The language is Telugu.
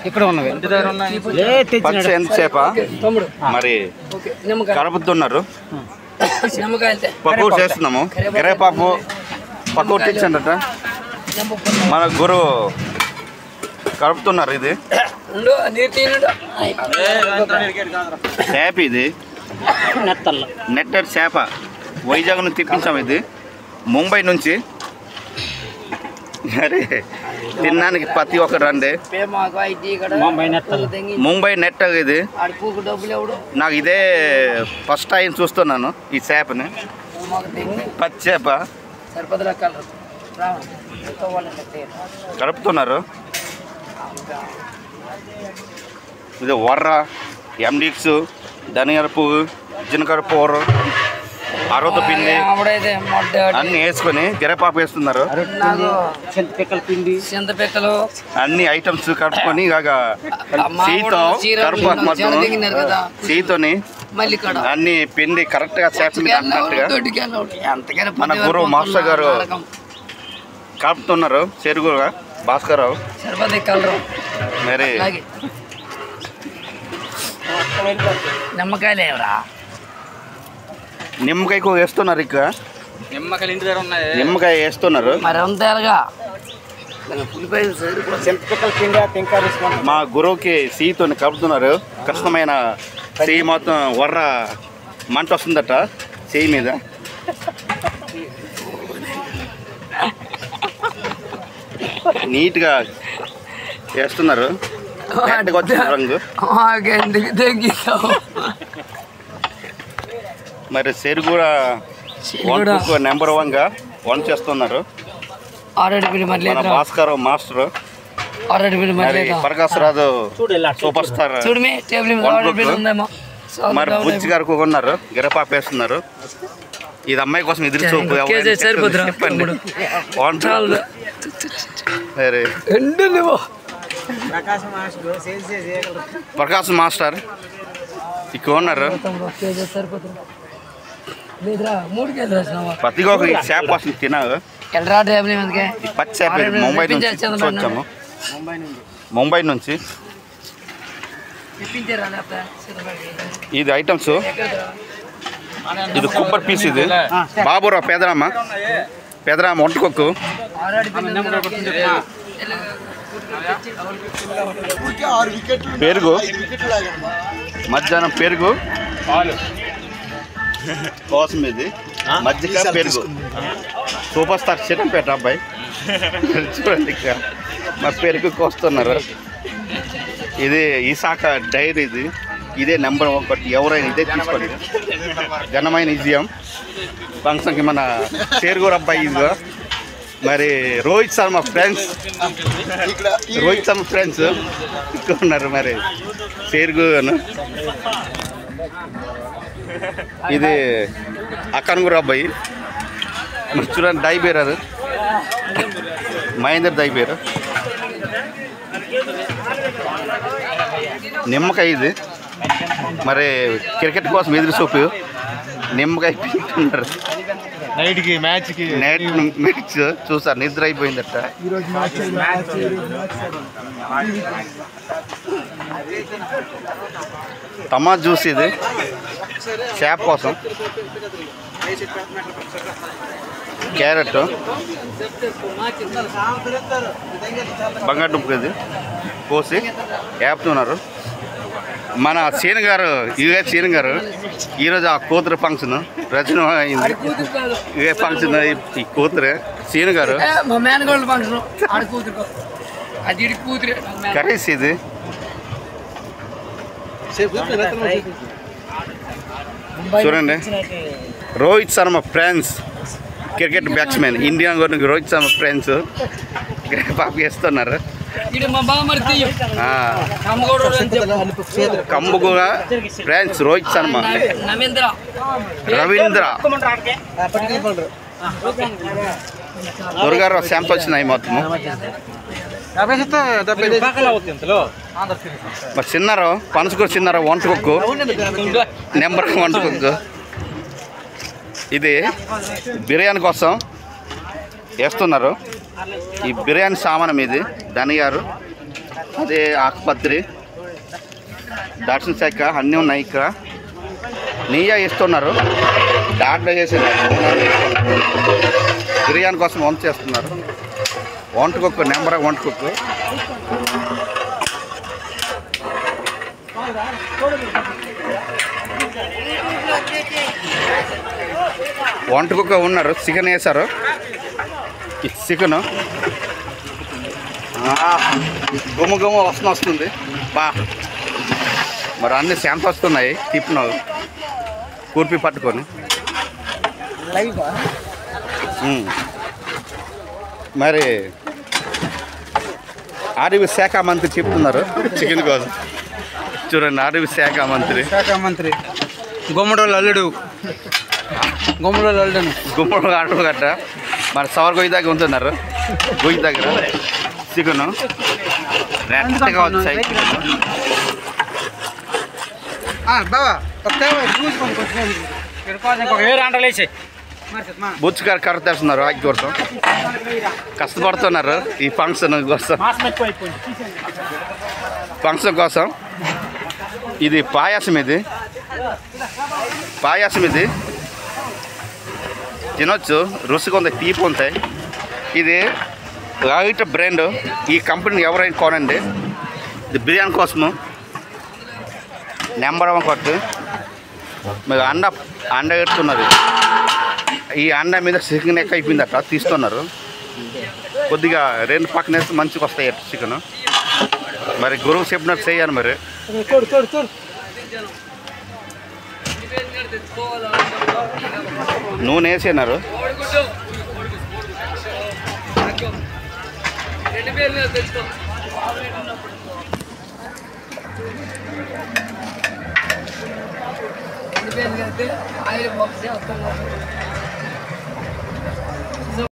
ఇక్కడ ఉన్నవి ఎంతసేప మరి కలుపుతున్నారు. పక్కూరు చేస్తున్నాము. కరివేపాకు పక్కూరు తెచ్చండట మన గురువు కలుపుతున్నారు. ఇది చేప, ఇది నెట్టర్ చేప వైజాగ్ నుంచి తెప్పించాము. ఇది ముంబై నుంచి. అరే తినడానికి ప్రతి ఒక్కరు రండి. ముంబై నెట్ ఇది. నాకు ఇదే ఫస్ట్ టైం చూస్తున్నాను ఈ చేపని. పచ్చి చేప కలుపుతున్నారు. ఇది వర్ర, ఎండిక్స్, ధనియాల పువ్వు, జీలకర్ర పౌడర్, అరవత పిండి అన్ని వేసుకొని కరివేపాకు వేస్తున్నారు. చింతపిక్కలు అన్ని ఐటమ్స్ కలుపుకొని సీతోని అన్ని పిండి కరెక్ట్ గా చేపని కట్టినట్టుగా మన గురువు మాస్టర్ గారు కలుపుతున్నారు. చెరువుగా భాస్కర్రావు మరి నిమ్మకాయ వేస్తున్నారు. ఇక్కడ నిమ్మకాయ వేస్తున్నారు. మా గురువుకి సీతోని కలుపుతున్నారు. కష్టమైన చెయ్యి మొత్తం వర్ర మంట వస్తుందట చెయ్యి మీద. నీట్గా వేస్తున్నారు. రంగు మరి చెరు కూడా నెంబర్ 1గా వంట చేస్తున్నారు మన భాస్కర్ మాస్టర్. ప్రకాశ్ రాజు సూపర్ స్టార్ మరి బుజ్జి గారు ఉన్నారు. గిరపాపు వేస్తున్నారు. ఇది అమ్మాయి కోసం ఎదురు చూపు. చెప్పండి. ప్రకాశ్ మాస్టర్ ఇక్కడ ఉన్నారు. ప్రతి ఒక్క చేప కోసం తినాలి. పచ్చి చేప ముంబై నుంచి వచ్చాము. ముంబై నుంచి ఇది ఐటమ్స్. ఇది కుప్పర్ పీస్. ఇది బాబురావు పెదరామ వంటకొక్కు. పెరుగు మధ్యాహ్నం పెరుగు కోసం. ఇది మజ్జిగ పెరుగు. సూపర్ స్టార్ చిట్టంపేట అబ్బాయి చూడండి. మా పెరుగు కోస్తున్నారు. ఇది ఈశాఖ డైరీ. ఇదే నెంబర్ 1. ఎవరైనా ఇదే తీసుకోండి. ఘనమైన విజయం ఫంక్షన్కి మన చేరుగూరు అబ్బాయి. ఇదిగో మరి రోహిత్ శర్మ ఫ్రెండ్స్ ఇక్కడ ఉన్నారు. మరి చేరుగూరు ఇది అక్కనగూరు అబ్బాయి. మరి చూడండి డై బేరారు మహేందర్ డై బేరు. నిమ్మకాయ ఇది మరి క్రికెట్ కోసం ఎదురు చూపు. నిమ్మకాయ పీకుతున్నారు. నైట్ మ్యాచ్ చూసారు. నిద్ర అయిపోయిందట. టమాటా జ్యూస్. ఇది చేప కోసం. క్యారెట్, బంగాళదుంప ఇది కోసి వేపుతున్నారు. మన సీన్ గారు సీన్ గారు ఈరోజు ఆ కూతురు ఫంక్షన్ రచన అయింది. ఇవే ఫంక్షన్ ఈ కూతురు సీన్ గారు. కర్రీస్. ఇది చూడండి. Rohit Sharma friends cricket batsmen. India గురించి రోహిత్ శర్మ ఫ్రెండ్స్ పాప వేస్తున్నారు. కంబుగూడ ఫ్రెండ్స్ రోహిత్ శర్మ, రవీంద్ర, దుర్గారావు శాంపుల్ వచ్చినాయి మొత్తము. చిన్నారావు పనసకూర చిన్నారావు వంటకొక్కు నెంబర్ వంటకొక్కు. ఇది బిర్యానీ కోసం వేస్తున్నారు. ఈ బిర్యానీ సామానం ఇది ధనియాలు అదే ఆకుపత్రి, దర్శన శాఖ అన్నీ ఉన్నాయి. ఇక్కడ నెయ్యి ఇస్తున్నారు, డాక్టర్ చేసేది బిర్యానీ కోసం వంట చేస్తున్నారు. వంట కుక్కు నెంబర్ వంట కుక్కు. వంట కుక్క ఉన్నారు, చికెన్ వేశారు. చికెను గుమ్మ గుమ్మ వస్తుంది బా. మరి అన్నీ శాంత వస్తున్నాయి తిప్పిన కూర్పి పట్టుకొని. మరి అడవి శాఖ మంత్రి చెప్తున్నారు చికెన్ కోసం. చూడండి, అడవి శాఖ మంత్రి గుమ్మడోళ్ళు అల్లుడు గుమ్మడు అడుగు గట్ట మరి సవర్ గొయ్యి దగ్గర ఉంటున్నారు. గొయ్యి దగ్గర చికెను రెట్టగా వచ్చాయి. బుచ్చుగారు కర్ర తెస్తున్నారు ఆకి కోసం. కష్టపడుతున్నారు ఈ ఫంక్షన్ కోసం. ఇది పాయాసం, ఇది తినొచ్చు, రుచిగా ఉంది, తీపి ఉంటాయి. ఇది లైట్ బ్రాండ్. ఈ కంపెనీని ఎవరైనా కొనండి. ఇది బిర్యానీ కోసము నెంబర్ 1 కొట్టు. మీరు అండ పెడుతున్నారు. ఈ అండ మీద చికెన్ ఎక్కువ అయిపోయిందట, తీస్తున్నారు. కొద్దిగా 2 పక్కన వేస్తే మంచిగా వస్తాయి చికెన్. మరి గురువు చెప్పినట్టు చేయాలి. మరి నూనె వేసినారు. ఆయిల్